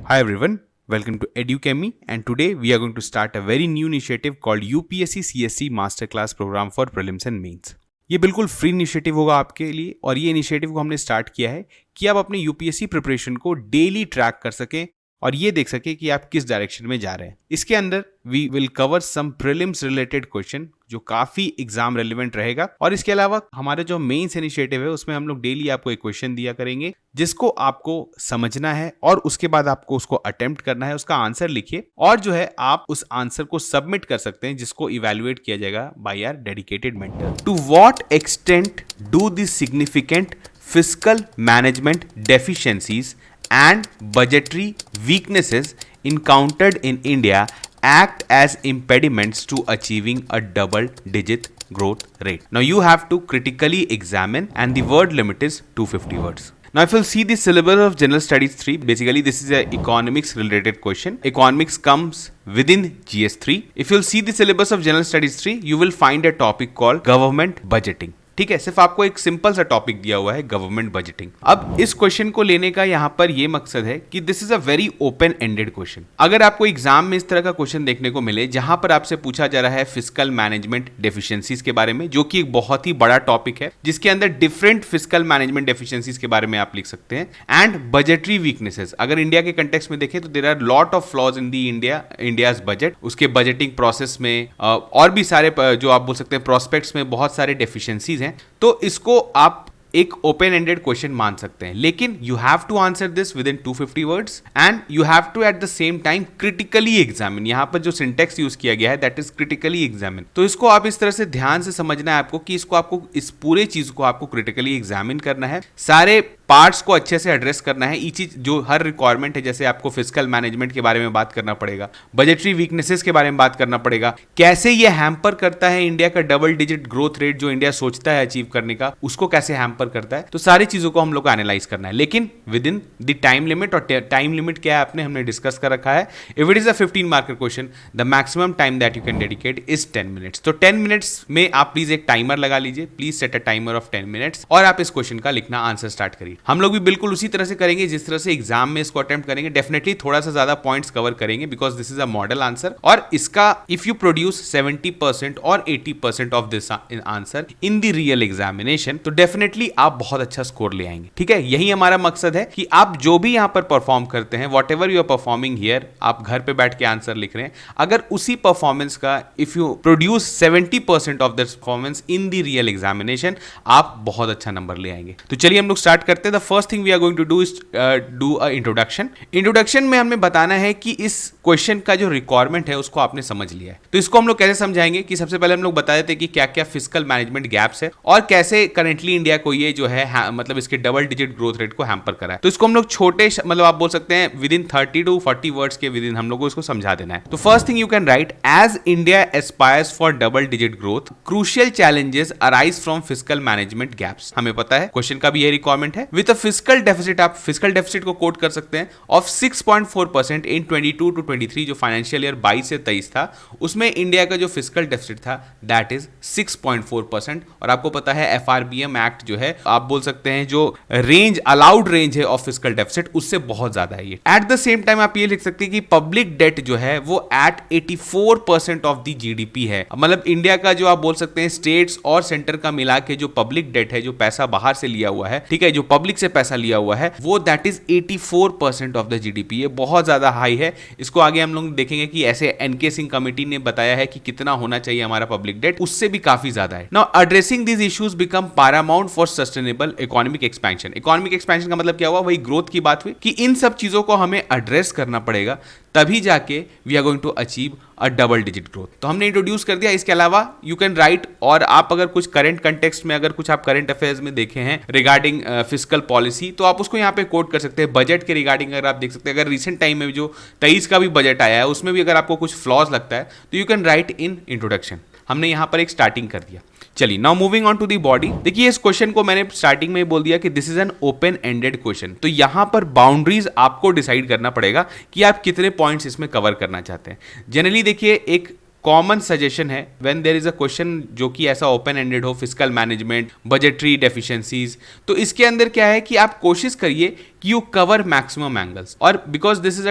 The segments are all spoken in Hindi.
Hi everyone, welcome to EduChemy and today we are going to start a very new initiative called UPSC CSC Masterclass Program for Prelims and Mains. ये बिल्कुल फ्री इनिशिएटिव होगा आपके लिए और ये इनिशिएटिव को हमने स्टार्ट किया है कि आप अपने यूपीएससी प्रिपरेशन को डेली ट्रैक कर सकें और ये देख सके कि आप किस डायरेक्शन में जा रहे हैं। इसके अंदर we will cover some prelims related question जो काफी एग्जाम रेलिवेंट रहेगा और इसके अलावा हमारे जो मेंस इनिशिएटिव है उसमें हम लोग डेली आपको एक क्वेश्चन दिया करेंगे जिसको आपको समझना है और उसके बाद आपको उसको अटेम्प्ट करना है, उसका आंसर लिखिए और जो है आप उस आंसर को सबमिट कर सकते हैं जिसको इवैल्यूएट किया जाएगा by our dedicated mentor. To what extent do this significant fiscal management deficiencies and budgetary weaknesses encountered in India act as impediments to achieving a double-digit growth rate. Now you have to critically examine and the word limit is 250 words. Now if you'll see the syllabus of General Studies 3, basically this is a economics related question. Economics comes within GS3. If you'll see the syllabus of General Studies 3, you will find a topic called government budgeting. ठीक है, सिर्फ आपको एक सिंपल सा टॉपिक दिया हुआ है गवर्नमेंट बजटिंग। अब इस क्वेश्चन को लेने का यहाँ पर ये मकसद है कि this is a very open ended question. अगर आपको एग्जाम में इस तरह का क्वेश्चन देखने को मिले जहां पर आपसे पूछा जा रहा है फिस्कल मैनेजमेंट डेफिशिएंसीज के बारे में, जो कि एक बहुत ही बड़ा टॉपिक है जिसके अंदर डिफरेंट फिस्कल मैनेजमेंट डेफिशिएंसीज के बारे में आप लिख सकते हैं एंड बजटरी वीकनेसेस। अगर इंडिया के कंटेक्स्ट में देखें तो there are lot of flaws in the India's budget, उसके बजटिंग प्रोसेस में और भी सारे जो आप बोल सकते हैं प्रोस्पेक्ट्स में बहुत सारे डेफिशिएंसीज हैं। तो इसको आप एक ओपन एंडेड क्वेश्चन मान सकते हैं, लेकिन you have to answer this within 250 words and you have to at the same time critically examine. यहां पर जो सिंटेक्स यूज किया गया है दैट इज क्रिटिकली एग्जामिन। तो इसको आप इस तरह से ध्यान से समझना है आपको कि इसको आपको इस पूरे चीज को आपको क्रिटिकली एग्जामिन करना है, सारे पार्ट्स को अच्छे से एड्रेस करना है। चीज जो हर रिक्वायरमेंट है, जैसे आपको फिस्कल मैनेजमेंट के बारे में बात करना पड़ेगा, बजटरी वीकनेसेस के बारे में बात करना पड़ेगा, कैसे ये हैम्पर करता है इंडिया का डबल डिजिट ग्रोथ रेट जो इंडिया सोचता है अचीव करने का, उसको कैसे हैम्पर करता है। तो सारी चीजों को हम लोग को एनालाइज करना है, लेकिन with in the time limit. और टाइम लिमिट क्या है हमने डिस्कस कर रखा है। If it is a 15 marker question the maximum time that you can dedicate is 10 minutes. तो 10 मिनट्स में आप प्लीज एक टाइमर लगा लीजिए, please set a timer of 10 minutes और आप इस क्वेश्चन का लिखना आंसर स्टार्ट करिए। हम लोग भी बिल्कुल उसी तरह से करेंगे जिस तरह से एग्जाम में इसको अटेम्प्ट करेंगे। डेफिनेटली थोड़ा सा ज्यादा पॉइंट्स कवर करेंगे because this is a model answer और इसका इफ यू प्रोड्यूस 70% और 80% of this answer in the real examination तो डेफिनेटली आप बहुत अच्छा स्कोर ले आएंगे। ठीक है, यही हमारा मकसद है कि आप जो भी यहां पर परफॉर्म करते हैं, whatever you are performing here, आप घर पे बैठ के आंसर लिख रहे हैं, अगर उसी परफॉर्मेंस का if you produce 70% of this performance in the real examination, आप बहुत अच्छा नंबर ले आएंगे। तो चलिए हम लोग स्टार्ट करते हैं। The first thing we are going to do is do a introduction. Introduction में हमें बताना है कि इस क्वेश्चन का जो रिक्वायरमेंट है उसको आपने समझ लिया है। तो इसको हम लोग कैसे समझाएंगे कि सबसे पहले हम लोग बता देते हैं कि क्या क्या फिस्कल मैनेजमेंट गैप्स है और कैसे करेंटली इंडिया को ये जो है मतलब इसके डबल डिजिट ग्रोथ रेट को हैम्पर करा है। तो इसको हम लोग छोटे मतलब आप बोल सकते हैं विद इन 30 to 40 वर्ड्स के विद इन हम लोग को इसको समझा देना है। तो first thing you can write, as India aspires for double digit growth crucial challenges arise from fiscal management gaps. हमें पता है क्वेश्चन का भी ये रिक्वायरमेंट है। विद अ फिस्कल डेफिसिट, आप फिस्कल डेफिसिट को कोट कर सकते हैं ऑफ 6.4% इन 22 to 23 जो फाइनेंशियल ईयर 22 से 23 था, उसमें इंडिया का जो फिस्कल डेफिसिट था दैट इज 6.4%। और आपको पता है FRBM एक्ट जो है, आप बोल सकते हैं जो रेंज अलाउड रेंज है ऑफ फिस्कल डेफिसिट उससे बहुत ज्यादा है ये। एट द सेम टाइम आप ये लिख सकते हैं कि पब्लिक डेट जो है वो एट 84% ऑफ द जीडीपी है। मतलब इंडिया का जो आप बोल सकते हैं स्टेट्स और सेंटर का मिला के जो पब्लिक डेट है, जो पैसा बाहर से लिया हुआ है, ठीक है, जो पब्लिक से पैसा लिया हुआ है, वो that is 84% of the GDP. ये बहुत ज्यादा हाई है। इसको आगे हम लोग देखेंगे कि ऐसे एनके सिंह कमेटी ने बताया है कि कितना होना चाहिए हमारा पब्लिक डेट, उससे भी काफी ज्यादा है। Now addressing these issues become Paramount for sustainable economic expansion. Economic expansion का मतलब क्या हुआ, वही ग्रोथ की बात हुई कि इन सब चीजों को हमें एड्रेस करना पड़ेगा, तभी जाके we are going to achieve a double digit growth. तो हमने इंट्रोड्यूस कर दिया। इसके अलावा यू कैन राइट, और आप अगर कुछ करंट कंटेक्स्ट में अगर कुछ आप करंट अफेयर्स में देखे हैं रिगार्डिंग फिस्कल पॉलिसी, तो आप उसको यहाँ पे कोट कर सकते हैं। बजट के रिगार्डिंग अगर आप देख सकते हैं, अगर रिसेंट टाइम में जो 23 का भी बजट आया है उसमें भी अगर आपको कुछ फ्लॉज लगता है तो you can write in introduction. हमने यहां पर एक स्टार्टिंग कर दिया। चलिए now moving on to the body. देखिए इस क्वेश्चन को मैंने स्टार्टिंग में बोल दिया कि this is an open ended question. तो यहां पर बाउंड्रीज आपको डिसाइड करना पड़ेगा कि आप कितने पॉइंट्स इसमें कवर करना चाहते हैं। जनरली देखिए एक कॉमन सजेशन है when there is a question जो कि ऐसा ओपन एंडेड हो, फिस्कल मैनेजमेंट, बजटरी डेफिशिएंसीज, तो इसके अंदर क्या है कि आप कोशिश करिए कि यू कवर मैक्सिमम एंगल्स, और बिकॉज दिस इज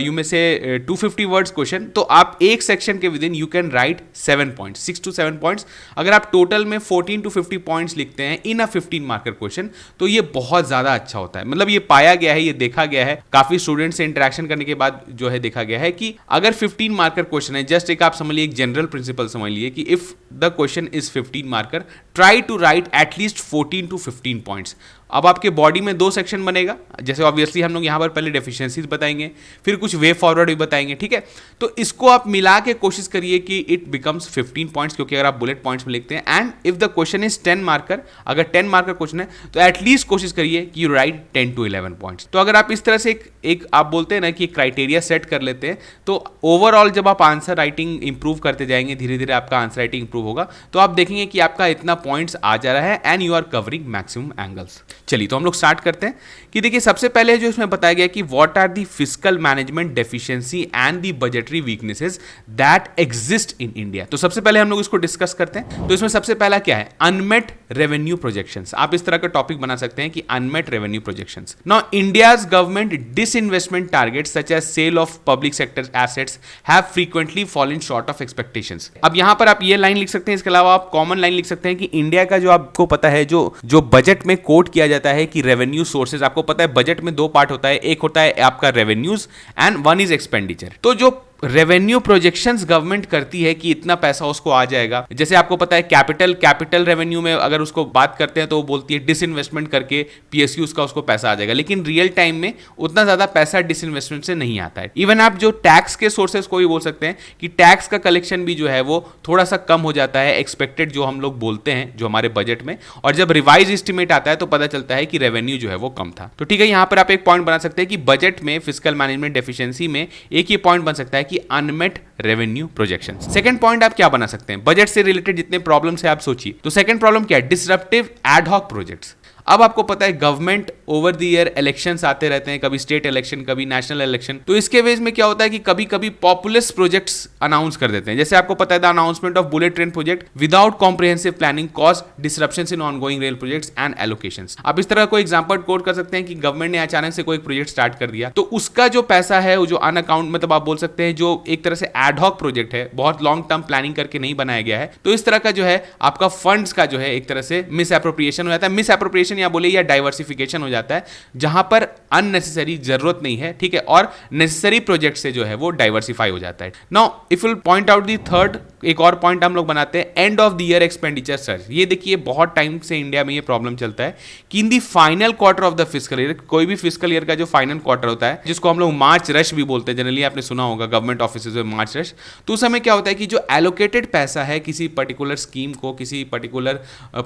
यू में से 250 वर्ड्स क्वेश्चन, तो आप एक सेक्शन के with in you can right 7 points, 6 to 7 points. अगर आप टोटल में 14 to 50 पॉइंट्स लिखते हैं इन अ 15 मार्कर क्वेश्चन, तो ये बहुत ज्यादा अच्छा होता है। मतलब ये पाया गया है, ये देखा गया है, काफी स्टूडेंट से इंटरेक्शन करने के बाद जो है देखा गया है कि अगर 15 मार्कर क्वेश्चन है, जस्ट एक आप समझ लीजिए, एक जनरल प्रिंसिपल समझ लीजिए कि if the question is 15 marker, try to write at least 14 to 15 points. अब आपके बॉडी में 2 सेक्शन बनेगा, जैसे ऑब्वियसली हम लोग यहाँ पर पहले डेफिशिएंसीज बताएंगे, फिर कुछ वे फॉरवर्ड भी बताएंगे, ठीक है। तो इसको आप मिला के कोशिश करिए कि इट बिकम्स 15 पॉइंट्स, क्योंकि अगर आप बुलेट पॉइंट्स में लिखते हैं, and if the question is 10 marker, अगर 10 मार्कर क्वेश्चन है तो एटलीस्ट कोशिश करिए कि यू राइट 10 to 11 पॉइंट्स। तो अगर आप इस तरह से एक आप बोलते हैं ना कि क्राइटेरिया सेट कर लेते हैं, तो ओवरऑल जब आप आंसर राइटिंग इंप्रूव करते जाएंगे, धीरे धीरे आपका आंसर राइटिंग इंप्रूव होगा, तो आप देखेंगे कि आपका इतना पॉइंट्स आ जा रहा है and you are covering maximum angles. चलिए तो हम लोग स्टार्ट करते हैं कि देखिए सबसे पहले जो इसमें बताया गया कि what are the fiscal management deficiency and the budgetary weaknesses that exist in India. तो सबसे पहले हम लोग इसको डिस्कस करते हैं। तो इसमें सबसे पहला क्या है, अनमेट रेवेन्यू प्रोजेक्शंस। आप इस तरह का टॉपिक बना सकते हैं कि unmet revenue projections. Now India's government disinvestment targets such as sale of public sector assets have frequently fallen short of expectations. अब यहां पर आप ये लाइन लिख सकते हैं, इसके अलावा आप कॉमन लाइन लिख सकते हैं कि इंडिया का जो आपको पता है जो बजट में कोट किया जाता है कि रेवेन्यू सोर्सेज, आपको पता है बजट में 2 पार्ट होता है, एक होता है आपका revenues and one is expenditure. तो जो रेवेन्यू प्रोजेक्शंस गवर्नमेंट करती है कि इतना पैसा उसको आ जाएगा, जैसे आपको पता है कैपिटल रेवेन्यू में अगर उसको बात करते हैं तो वो बोलती है डिसइन्वेस्टमेंट करके पीएसयूज का उसको पैसा आ जाएगा, लेकिन रियल टाइम में उतना ज्यादा पैसा डिसइन्वेस्टमेंट से नहीं आता है। इवन आप जो टैक्स के सोर्सेज को भी बोल सकते हैं कि टैक्स का कलेक्शन भी जो है वो थोड़ा सा कम हो जाता है एक्सपेक्टेड, जो हम लोग बोलते हैं जो हमारे बजट में, और जब रिवाइज एस्टिमेट आता है तो पता चलता है कि रेवेन्यू जो है वो कम था। तो ठीक है, यहां पर आप एक पॉइंट बना सकते हैं कि बजट में फिस्कल मैनेजमेंट डेफिशिएंसी में एक ये पॉइंट बन सकता है कि unmet revenue projections. Second point आप क्या बना सकते हैं, बजट से रिलेटेड जितने प्रॉब्लम्स है आप सोचिए। तो सेकंड प्रॉब्लम क्या है, डिसरप्टिव एडहॉक प्रोजेक्ट्स। अब आपको पता है government over the year elections आते रहते हैं, कभी स्टेट इलेक्शन कभी नेशनल इलेक्शन, तो इसके वेज में क्या होता है कि कभी कभी पॉपुलस प्रोजेक्ट्स अनाउंस कर देते हैं। जैसे आपको पता है the announcement of bullet train project without comprehensive planning cause disruptions in ongoing rail projects and allocations. आप इस तरह कोई एग्जांपल कोट कर सकते हैं कि गवर्नमेंट ने अचानक से कोई प्रोजेक्ट स्टार्ट कर दिया, तो उसका जो पैसा है वो जो अन अकाउंट, मतलब आप बोल सकते हैं जो एक तरह से एडहॉक प्रोजेक्ट है, बहुत लॉन्ग टर्म प्लानिंग करके नहीं बनाया गया है, तो इस तरह का जो है आपका फंड्स का जो है एक तरह से मिस एप्रोप्रिएशन हो जाता है। मिस एप्रोप्रिएशन या बोले या डाइवर्सिफिकेशन हो जाता है, जहां पर अननेसेसरी जरूरत नहीं है, ठीक है, और नेसेसरी प्रोजेक्ट से जो है वो डाइवर्सिफाई हो जाता है। Now if will point out the third, एक और पॉइंट हम लोग बनाते हैं, end of the year expenditure search. ये देखिए बहुत टाइम से इंडिया में ये प्रॉब्लम चलता है कि in the final quarter of the fiscal year, कोई भी फिस्कल ईयर का जो फाइनल क्वार्टर होता है, जिसको हम लोग मार्च रश भी बोलते हैं, जनरली आपने सुना होगा गवर्नमेंट ऑफिस में मार्च रश, तो उस समय क्या होता है कि जो एलोकेटेड पैसा है किसी पर्टिकुलर स्कीम को, किसी पर्टिकुलर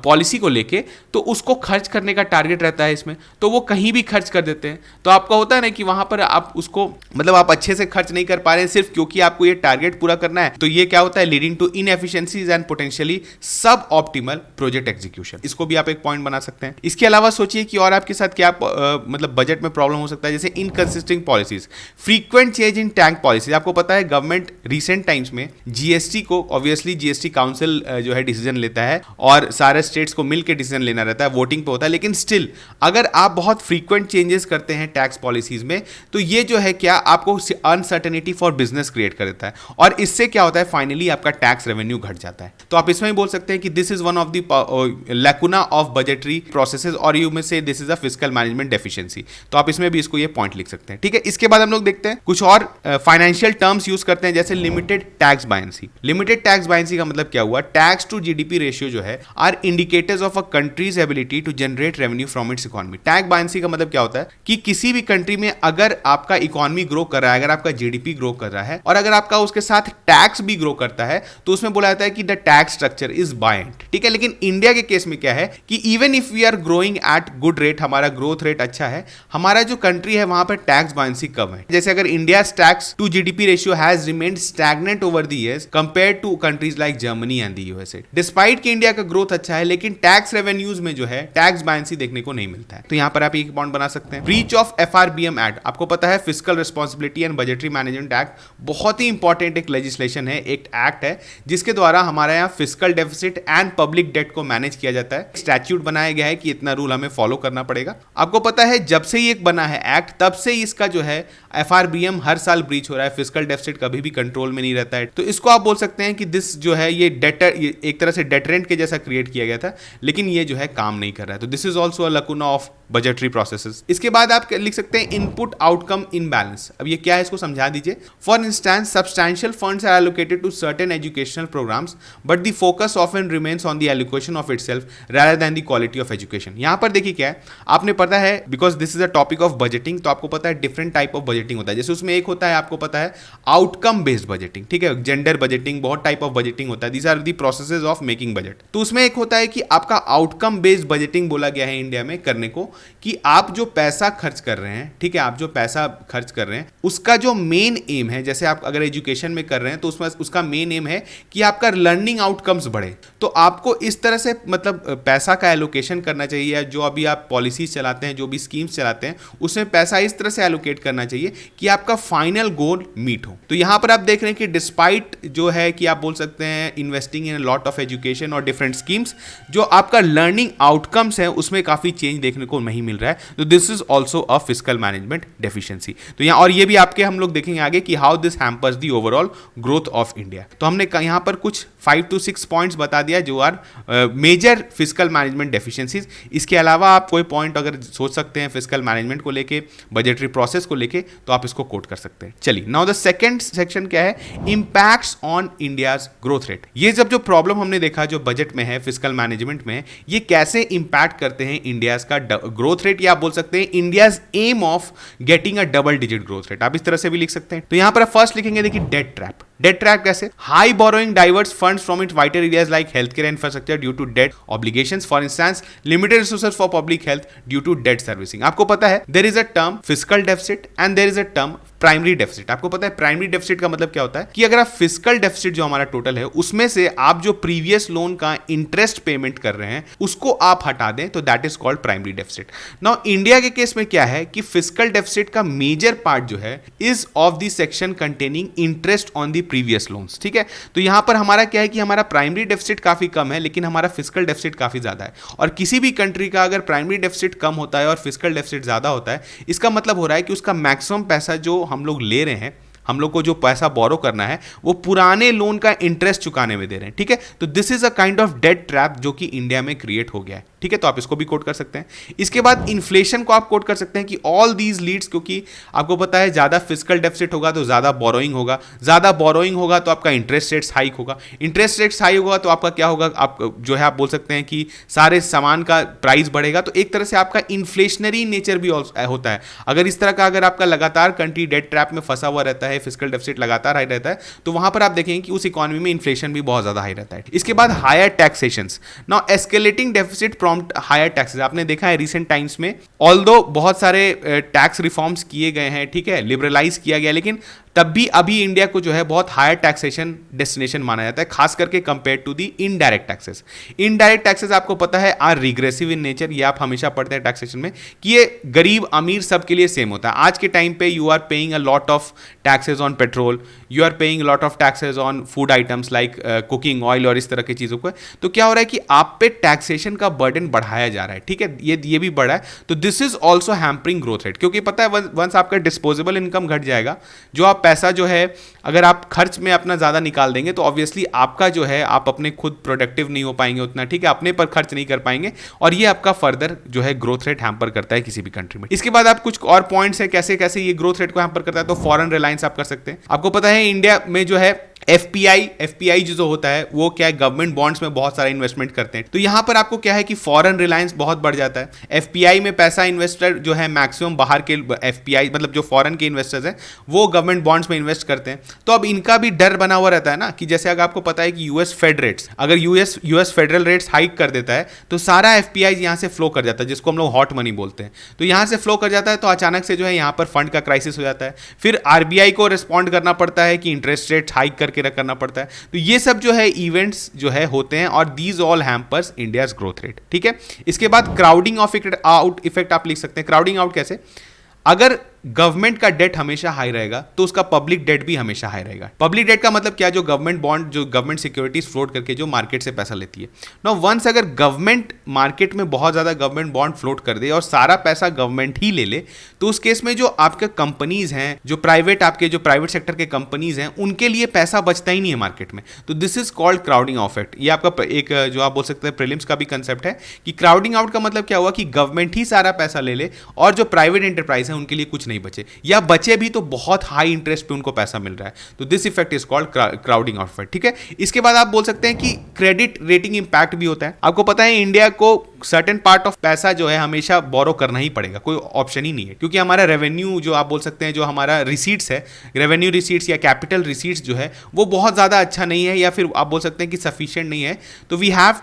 पॉलिसी को लेके, तो उसको खर्च करने का टारगेट रहता है इसमें, तो वो कहीं भी खर्च कर देते हैं। तो आपका होता है ना कि वहां पर आप उसको, मतलब आप अच्छे से खर्च नहीं कर पा रहे हैं सिर्फ क्योंकि आपको ये टारगेट पूरा करना है, तो ये क्या होता है, leading to inefficiencies and potentially suboptimal project execution. इसको भी आप एक पॉइंट बना सकते हैं। इसके अलावा सोचिए कि और आपके साथ क्या मतलब बजट में प्रॉब्लम हो सकता है, जैसे inconsistent policies, frequent change in tax policies. आपको पता है गवर्नमेंट रिसेंट टाइम्स में जीएसटी को, ऑब्वियसली जीएसटी काउंसिल जो है डिसीजन लेता है और सारे स्टेट्स को मिलकर डिसीजन लेना रहता है, वोटिंग पे होता है, लेकिन स्टिल अगर आप बहुत फ्रीक्वेंट चेंजेस करते हैं टैक्स पॉलिसीज में, तो ये जो है क्या आपको अनसर्टेनिटी फॉर बिजनेस क्रिएट कर देता है, और इससे क्या होता है फाइनली आपका टैक्स रेवेन्यू घट जाता है। तो आप इसमें भी बोल सकते हैं कि this is one of the lacuna of budgetary processes, और यू में से this is a fiscal management deficiency. तो आप इसमें भी इसको ये पॉइंट लिख सकते हैं, ठीक है। इसके बाद हम लोग देखते हैं कुछ और फाइनेंशियल टर्म्स यूज करते हैं, जैसे limited tax buoyancy. Limited tax buoyancy का मतलब क्या हुआ, टैक्स टू जीडीपी रेशियो जो है are indicators of a country's ability to generate revenue from its economy. Tax buoyancy का मतलब क्या होता है कि किसी भी कंट्री में अगर आपका इकोनॉमी ग्रो कर रहा है, अगर आपका जीडीपी ग्रो कर रहा है और अगर आपका उसके साथ टैक्स भी ग्रो करता है, तो उसमें बोला जाता है कि the tax structure is buoyant, ठीक है। लेकिन इंडिया के केस में क्या है कि even if we are growing at good rate, हमारा ग्रोथ रेट अच्छा है, हमारा जो कंट्री है वहां पर टैक्स बायंसी कम है। जैसे अगर India tax to GDP ratio has remained stagnant over the years compared to countries like Germany and the USA. Despite कि इंडिया का ग्रोथ अच्छा है, लेकिन टैक्स रेवेन्यूज में जो है टैक्स बायंसी देखने को नहीं मिलता है। तो यहां पर आप एक पॉइंट बना सकते हैं। ब्रीच ऑफ एफआरबीएम एक्ट, आपको पता है fiscal responsibility and budgetary management act बहुत ही इंपॉर्टेंट एक लेजिस्लेशन है, एक एक्ट है है जिसके द्वारा हमारे यहाँ fiscal deficit and public debt को मैनेज किया जाता है। स्टैट्यूट बनाया गया है कि इतना रूल हमें फॉलो करना पड़ेगा। आपको पता है जब से ये बना है एक्ट, तब से इसका जो है FRBM हर साल ब्रीच हो रहा है, फिस्कल डेफिसिट कभी भी कंट्रोल में नहीं रहता है। तो इसको आप बोल सकते हैं कि दिस जो है ये एक तरह से डेटरेंट के जैसा क्रिएट किया गया था, लेकिन ये जो है काम नहीं कर रहा है। तो this is also a lacuna of budgetary processes. इसके बाद आप लिख सकते हैं इनपुट आउटकम इनबैलेंस। अब ये क्या है, इसको समझा दीजिए। For instance substantial funds are allocated to certain educational programs but the focus often remains on the allocation of itself rather than the quality of education। यहां पर देखिए क्या है, आपने पता है because this is a topic of budgeting, तो आपको पता है डिफरेंट टाइप ऑफ बजटिंग होता है। जैसे उसमें एक होता है, आपको पता है आउटकम बेस्ड बजटिंग, ठीक है, जेंडर बजटिंग, बहुत टाइप ऑफ बजटिंग होता है। These are the processes of making budget. तो उसमें एक होता है कि आपका आउटकम बेस्ड बजटिंग बोला गया है इंडिया में करने को, कि आप जो पैसा खर्च कर रहे हैं, ठीक है, आप जो पैसा खर्च कर रहे हैं उसका जो मेन एम है, जैसे आप अगर एजुकेशन में कर रहे हैं तो उसमें उसका मेन एम है कि आपका लर्निंग आउटकम्स बढ़े। तो आपको इस तरह से मतलब पैसा का एलोकेशन करना चाहिए। जो अभी आप पॉलिसीज चलाते हैं, जो भी स्कीम्स चलाते हैं, उसमें पैसा इस तरह से एलोकेट करना चाहिए कि आपका फाइनल गोल मीट हो। तो यहां पर आप देख रहे हैं कि डिस्पाइट जो है कि आप बोल सकते हैं investing in lot of education और डिफरेंट स्कीम्स, जो आपका लर्निंग आउटकम्स है उसमें काफी चेंज देखने को नहीं मिल रहा है। तो this is also a fiscal management deficiency. तो यहां और ये भी आपके हम लोग देखेंगे आगे कि how this hampers the overall growth of India. तो हमने यहां पर कुछ 5 to 6 पॉइंट्स बता दिया जो are major fiscal management deficiencies. इसके अलावा आप कोई पॉइंट अगर सोच सकते हैं फिस्कल मैनेजमेंट को लेके, बजटरी प्रोसेस को लेके, तो आप इसको कोट कर सकते हैं। चलिए, नाउ द सेकंड सेक्शन क्या है, impacts on India's growth rate. ये जब जो प्रॉब्लम हमने देखा जो बजट में है, फिस्कल मैनेजमेंट में है, ये कैसे इंपैक्ट करते हैं इंडियाज का ग्रोथ रेट, या आप बोल सकते हैं India's aim of getting a double digit growth rate. आप इस तरह से भी लिख सकते हैं। तो यहां पर फर्स्ट लिखेंगे, देखिए डेट ट्रैप। डेट ट्रैप कैसे, high borrowing diverts funds from its vital areas like health care infrastructure due to debt obligations, for instance limited resources for public health due to debt servicing. आपको पता है there is a term fiscal deficit and there is a term primary deficit. आपको पता है प्राइमरी डेफिसिट का मतलब क्या होता है कि अगर आप फिस्कल डेफिसिट जो हमारा टोटल है उसमें से आप जो प्रीवियस लोन का इंटरेस्ट पेमेंट कर रहे हैं उसको आप हटा दें, तो that is called primary deficit. Now India के केस में क्या है कि फिस्कल डेफिसिट का मेजर पार्ट जो है is of the section containing interest on the previous loans, ठीक है। तो यहां पर हमारा क्या है कि हमारा प्राइमरी डेफिसिट काफी कम है लेकिन हमारा फिस्कल डेफिसिट काफी ज्यादा है। और किसी भी कंट्री का अगर प्राइमरी डेफिसिट कम होता है और फिस्कल डेफिसिट ज्यादा होता है, इसका मतलब हो रहा है कि उसका मैक्सिमम पैसा जो हम लोग ले रहे हैं, हम लोग को जो पैसा बोरो करना है वो पुराने लोन का इंटरेस्ट चुकाने में दे रहे हैं, ठीक है। तो this is a kind of debt trap जो कि इंडिया में क्रिएट हो गया है, ठीक है। तो आप इसको भी कोट कर सकते हैं। इसके बाद इन्फ्लेशन को आप कोट कर सकते हैं कि ऑल दीज लीड्स, क्योंकि आपको पता है ज्यादा फिस्कल डेफिसिट होगा तो ज्यादा बोरोइंग होगा, ज्यादा बोरोइंग होगा तो आपका इंटरेस्ट रेट्स हाइक होगा, इंटरेस्ट रेट्स हाई होगा तो आपका क्या होगा, आप जो है आप बोल सकते हैं कि सारे सामान का प्राइस बढ़ेगा। तो एक तरह से आपका इन्फ्लेशनरी नेचर भी होता है। अगर इस तरह का अगर आपका लगातार कंट्री डेट ट्रैप में फंसा हुआ रहता है, फिस्कल डेफिसिट लगातार हाई रहता है, तो वहां पर आप देखेंगे कि उस इकोनॉमी में इन्फ्लेशन भी बहुत ज्यादा हाई रहता है। इसके बाद higher taxations. Now escalating deficit prompt higher taxes. आपने देखा है रिसेंट टाइम्स में, ऑल्दो बहुत सारे टैक्स रिफॉर्म्स किए गए हैं, ठीक है, लिबरलाइज किया गया, लेकिन तब भी अभी इंडिया को जो है बहुत हायर टैक्सेशन डेस्टिनेशन माना जाता है, खास करके compare to the indirect taxes. Indirect taxes आपको पता है आर रिग्रेसिव इन नेचर, ये आप हमेशा पढ़ते हैं टैक्सेशन में कि ये गरीब अमीर सबके लिए सेम होता है। आज के टाइम पे you are paying a lot of taxes on petrol, you are paying lot of taxes on food items like cooking oil और इस तरह की चीज़ों को। तो क्या हो रहा है कि आप पे टैक्सेशन का बर्डन बढ़ाया जा रहा है, ठीक है, ये भी बढ़ा है। तो this is also hampering growth rate, क्योंकि पता है वंस आपका डिस्पोजेबल इनकम घट जाएगा, जो आप पैसा जो है अगर आप खर्च में अपना ज़्यादा निकाल देंगे तो ऑब्वियसली आपका जो है आप अपने खुद प्रोडक्टिव नहीं हो पाएंगे उतना, ठीक है, अपने पर खर्च नहीं कर पाएंगे और ये आपका फर्दर जो है ग्रोथ रेट हैम्पर करता है किसी भी कंट्री में। इसके बाद आप कुछ और पॉइंट्स है कैसे कैसे ये ग्रोथ रेट को हैम्पर करता है। तो फॉरेन रिलायंस आप कर सकते हैं। आपको पता है इंडिया में जो है एफपीआई जो होता है वो क्या है, गवर्नमेंट बॉन्ड्स में बहुत सारा इन्वेस्टमेंट करते हैं। तो यहां पर आपको क्या है कि फॉरेन रिलायंस बहुत बढ़ जाता है। एफपीआई में पैसा इन्वेस्टर जो है मैक्सिमम बाहर के एफपीआई मतलब जो फॉरेन के इन्वेस्टर्स हैं वो गवर्नमेंट बॉन्ड्स में इन्वेस्ट करते हैं। तो अब इनका भी डर बना हुआ रहता है ना कि जैसे अगर आपको पता है कि यूएस फेड रेट्स, अगर यूएस फेडरल रेट्स हाइक कर देता है तो सारा एफपीआई यहां से फ्लो कर जाता है, जिसको हम लोग हॉट मनी बोलते हैं। तो यहां से फ्लो कर जाता है तो अचानक से जो है यहां पर फंड का क्राइसिस हो जाता है। फिर आरबीआई को रिस्पॉन्ड करना पड़ता है कि इंटरेस्ट रेट हाइक करके करना पड़ता है। तो ये सब जो है इवेंट्स जो है होते हैं और these all hampers India's growth rate, ठीक है। इसके बाद क्राउडिंग ऑफ आउट इफेक्ट आप लिख सकते हैं। क्राउडिंग आउट कैसे, अगर गवर्नमेंट का डेट हमेशा हाई रहेगा तो उसका पब्लिक डेट भी हमेशा हाई रहेगा। पब्लिक डेट का मतलब क्या, जो गवर्नमेंट बॉन्ड, जो गवर्नमेंट सिक्योरिटीज फ्लोट करके जो मार्केट से पैसा लेती है। नाउ वंस अगर गवर्नमेंट मार्केट में बहुत ज्यादा गवर्नमेंट बॉन्ड फ्लोट कर दे और सारा पैसा गवर्नमेंट ही ले ले, तो उस केस में जो आपके कंपनीज हैं, जो प्राइवेट सेक्टर के कंपनीज हैं, उनके लिए पैसा बचता ही नहीं है मार्केट में। तो this is called crowding effect. ये आपका एक जो आप बोल सकते हैं प्रीलिम्स का भी कंसेप्ट है कि क्राउडिंग आउट का मतलब क्या हुआ कि गवर्नमेंट ही सारा पैसा ले ले और जो प्राइवेट एंटरप्राइज है उनके लिए कुछ नहीं बचे, या बचे भी तो बहुत हाई इंटरेस्ट पे उनको पैसा मिल रहा है। तो this effect is called crowding out effect. ठीक है, इसके बाद आप बोल सकते हैं कि क्रेडिट रेटिंग इंपैक्ट भी होता है। आपको पता है इंडिया को सर्टेन पार्ट ऑफ पैसा जो है हमेशा बोरो करना ही पड़ेगा, कोई ऑप्शन ही नहीं है, क्योंकि हमारा रेवेन्यू जो आप बोल सकते हैं, जो हमारा रिसीट्स है, रेवेन्यू रिसीट्स या कैपिटल रिसीट्स जो है वो बहुत ज़्यादा अच्छा नहीं है, या फिर आप बोल सकते हैं कि सफिशिएंट नहीं है। तो we have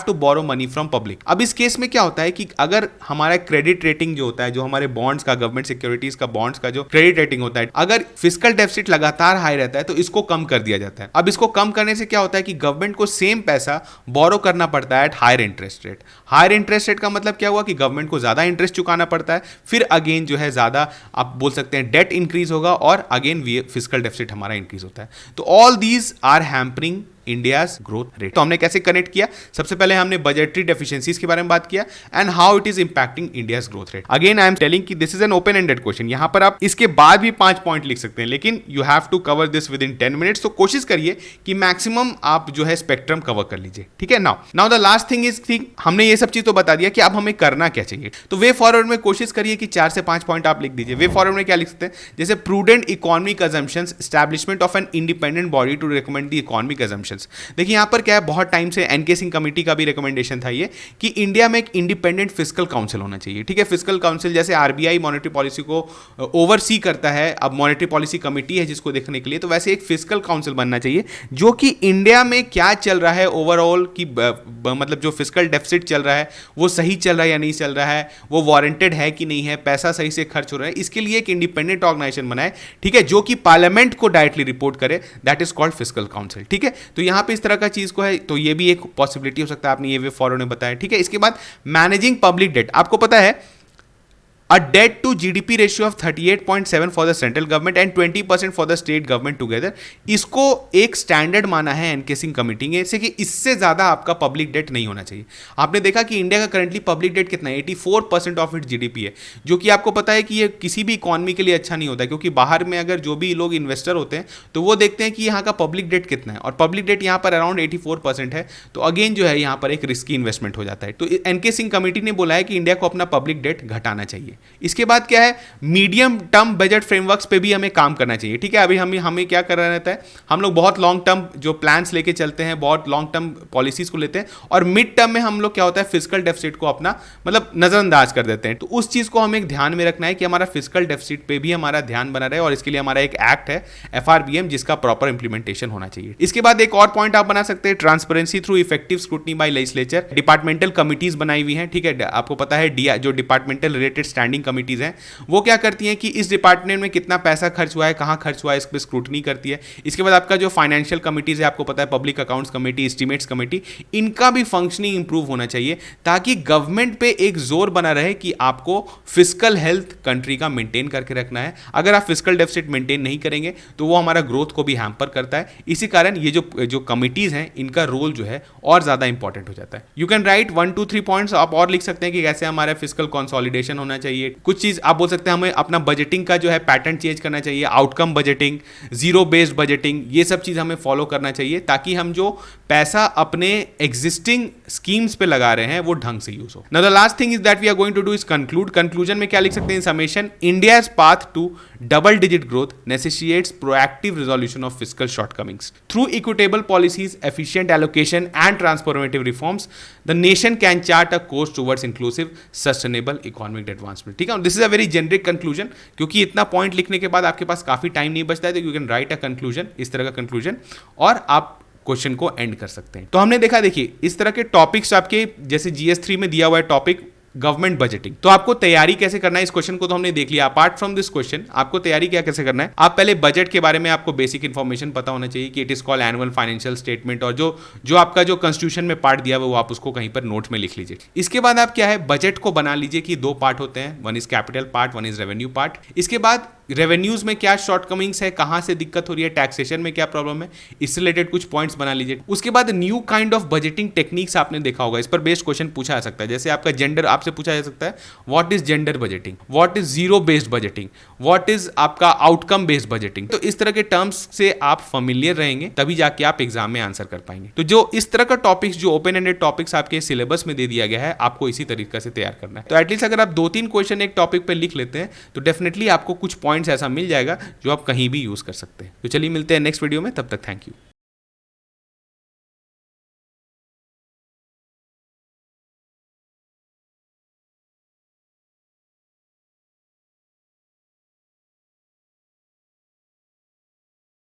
to borrow money from public. अब इस केस में क्या होता है कि अगर हमारा क्रेडिट रेटिंग जो होता है, जो हमारे बॉन्ड्स का, गवर्नमेंट सिक्योरिटीज का बॉन्ड्स का जो क्रेडिट रेटिंग होता है, अगर फिस्कल डेफिसिट लगातार हाई रहता है तो इसको कम कर दिया जाता है। अब इसको कम करने से क्या होता है कि गवर्नमेंट को सेम पैसा बोरो करना पड़ता है at higher interest rate. Higher interest rate का मतलब क्या हुआ कि गवर्नमेंट को ज्यादा इंटरेस्ट चुकाना पड़ता है, फिर अगेन जो है ज्यादा आप बोल सकते हैं डेट इंक्रीज होगा और अगेन फिस्कल डेफिसिट हमारा इंक्रीज होता है। तो all these are hampering India's growth rate. तो हमने कैसे कनेक्ट किया, सबसे पहले हमने बजटरी डेफिशिएंसीज के बारे में बात किया and how it is impacting India's growth rate. Again I am telling कि this is an open ended question, यहां पर आप इसके बाद भी 5 पॉइंट लिख सकते हैं, लेकिन you have to cover this within 10 minutes. तो कोशिश करिए कि मैक्सिमम आप जो है स्पेक्ट्रम कवर कर लीजिए। ठीक है, now the last thing is thing, हमने ये सब चीज तो बता दिया कि अब हमें करना क्या चाहिए। तो वे फॉरवर्ड में कोशिश करिए कि 4 से 5 पॉइंट आप लिख दीजिए। वे फॉरवर्ड में क्या लिख सकते हैं, जैसे prudent economic assumptions, establishment of an independent body to recommend the economic assumptions. देखिए यहां पर क्या है, बहुत टाइम से एनके सिंह कमेटी का भी रिकमेंडेशन था ये कि इंडिया में एक इंडिपेंडेंट फिस्कल काउंसिल होना चाहिए। ठीक है, फिस्कल काउंसिल जैसे आरबीआई मॉनेटरी पॉलिसी को ओवरसी करता है, अब मॉनेटरी पॉलिसी कमेटी है जिसको देखने के लिए, तो वैसे एक फिस्कल काउंसिल बनना चाहिए जो कि इंडिया में क्या चल रहा है ओवरऑल, की मतलब जो फिस्कल डेफिसिट चल रहा है वो सही चल रहा है या नहीं चल रहा है, वो वारंटेड है कि नहीं है, पैसा सही से खर्च हो रहा है, इसके लिए एक इंडिपेंडेंट ऑर्गेनाइजेशन बनाए। ठीक है, जो कि पार्लियामेंट को डायरेक्टली रिपोर्ट करे, that is called fiscal council. ठीक है, तो यहां पे इस तरह का चीज को है, तो ये भी एक पॉसिबिलिटी हो सकता है, आपने ये वे फॉरवर्ड में बताया। ठीक है, इसके बाद मैनेजिंग पब्लिक डेट, आपको पता है a debt to GDP ratio of 38.7 for the central government and 20% for the state government together, इसको एक स्टैंडर्ड माना है एनके सिंह कमेटी ने, जैसे कि इससे ज़्यादा आपका पब्लिक डेट नहीं होना चाहिए। आपने देखा कि इंडिया का करंटली पब्लिक डेट कितना है, 84% ऑफ इट जीडीपी है, जो कि आपको पता है कि ये किसी भी इकॉनमी के लिए अच्छा नहीं होता है, क्योंकि बाहर में अगर जो भी लोग इन्वेस्टर होते हैं तो वो देखते हैं कि यहाँ का पब्लिक डेट कितना है, और पब्लिक डेट यहाँ पर अराउंड 84% है, तो अगेन जो है यहाँ पर एक रिस्की इन्वेस्टमेंट हो जाता है। तो एनके सिंह कमेटी ने बोला है कि इंडिया को अपना पब्लिक डेट घटाना चाहिए। इसके बाद क्या है, मीडियम टर्म बजट फ्रेमवर्क्स पे भी हमें काम करना चाहिए। ठीक है, अभी हमें क्या करना रहता है, हम लोग बहुत लॉन्ग टर्म जो प्लान्स लेके चलते हैं, बहुत लॉन्ग टर्म पॉलिसीज को लेते हैं, और मिड टर्म में हम लोग क्या होता है, फिस्कल डेफिसिट को अपना मतलब नजरअंदाज कर देते हैं। तो उस चीज को हमें ध्यान में रखना है कि हमारा फिस्कल डेफिसिट पे भी हमारा ध्यान बना रहे, और इसके लिए हमारा एक एक्ट है FRBM जिसका प्रॉपर इंप्लीमेंटेशन होना चाहिए। इसके बाद एक और पॉइंट आप बना सकते हैं, transparency through effective scrutiny by legislature. Departmental committees बनाई हुई हैं। ठीक है, आपको पता है जो डिपार्टमेंटल रिलेटेड स्टैंडिंग कमिटीज हैं वो क्या करती हैं कि इस डिपार्टमेंट में कितना पैसा खर्च हुआ है, कहां खर्च हुआ है, इस पर स्क्रूटनी करती है। इसके बाद आपका जो फाइनेंशियल कमिटीज है, आपको पता है public accounts committee, estimates committee, इनका भी फंक्शनिंग इंप्रूव होना चाहिए, ताकि गवर्नमेंट पे एक जोर बना रहे कि आपको फिस्कल हेल्थ कंट्री का मेंटेन करके रखना है। अगर आप फिस्कल डेफिसिट मेंटेन नहीं करेंगे तो वो हमारा ग्रोथ को भी हैम्पर करता है। इसी कारण ये जो कमिटीज हैं इनका रोल जो है और ज्यादा इंपॉर्टेंट हो जाता है। यू कैन राइट 1 2 3 पॉइंट्स आप और लिख सकते हैं कि कैसे हमारा फिस्कल कंसोलिडेशन होना चाहिए। कुछ चीज आप बोल सकते हैं हमें अपना बजटिंग का जो है पैटर्न चेंज करना चाहिए, outcome budgeting, zero based budgeting, ये सब चीज हमें फॉलो करना चाहिए, ताकि हम जो पैसा अपने एग्जिस्टिंग स्कीम्स पे लगा रहे हैं वो ढंग से यूज हो। Now the last thing is that we are going to do is conclude. Conclusion में क्या लिख सकते हैं, summation, India's path to double digit growth necessitates proactive resolution of fiscal shortcomings through equitable policies, efficient allocation and transformative reforms. The nation can chart a course towards inclusive sustainable economic advancement. ठीक है, this is a very generic conclusion, क्योंकि इतना पॉइंट लिखने के बाद आपके पास काफी टाइम नहीं बचता है, तो you can right a conclusion, इस तरह का कंक्लूजन, और आप क्वेश्चन को एंड कर सकते हैं। तो हमने देखा, देखिए इस तरह के टॉपिक्स आपके जैसे GS3 में दिया हुआ है टॉपिक, गवर्नमेंट बजटिंग। तो आपको तैयारी कैसे करना है, इस क्वेश्चन को तो हमने देख लिया। अपार्ट फ्रॉम दिस क्वेश्चन आपको तैयारी क्या कैसे करना है, आप पहले बजट के बारे में आपको बेसिक इंफॉर्मेशन पता होना चाहिए कि it is called annual financial statement, और जो आपका जो कॉन्स्टिट्यूशन में पार्ट दिया हुआ वो आप उसको कहीं पर नोट में लिख लीजिए। इसके बाद आप क्या है, बजट को बना लीजिए कि दो पार्ट होते हैं, one is capital part, one is revenue part. इसके बाद रेवेन्यूज में क्या शॉर्टकमिंग्स है, कहां से दिक्कत हो रही है, टैक्सेशन में क्या प्रॉब्लम है, इससे रिलेटेड कुछ पॉइंट्स बना लीजिए। उसके बाद new kind of budgeting techniques आपने देखा होगा, इस पर बेस्ड क्वेश्चन पूछा जा सकता है। जैसे आपका जेंडर आपसे पूछा जा सकता है, what is gender budgeting, what is zero based budgeting, what is आपका आउटकम बेस्ड बजटिंग। तो इस तरह के टर्म्स से आप फैमिलियर रहेंगे तभी जाके आप एग्जाम में आंसर कर पाएंगे। तो जो इस तरह का टॉपिक्स, जो ओपन एंडेड टॉपिक्स आपके सिलेबस में दे दिया गया है, आपको इसी तरीके से तैयार करना है। तो एटलीस्ट अगर आप 2-3 क्वेश्चन एक टॉपिक पे लिख लेते हैं तो डेफिनेटली आपको कुछ पॉइंट्स ऐसा मिल जाएगा जो आप कहीं भी यूज कर सकते हैं। तो चलिए मिलते हैं नेक्स्ट वीडियो में, तब तक थैंक यू।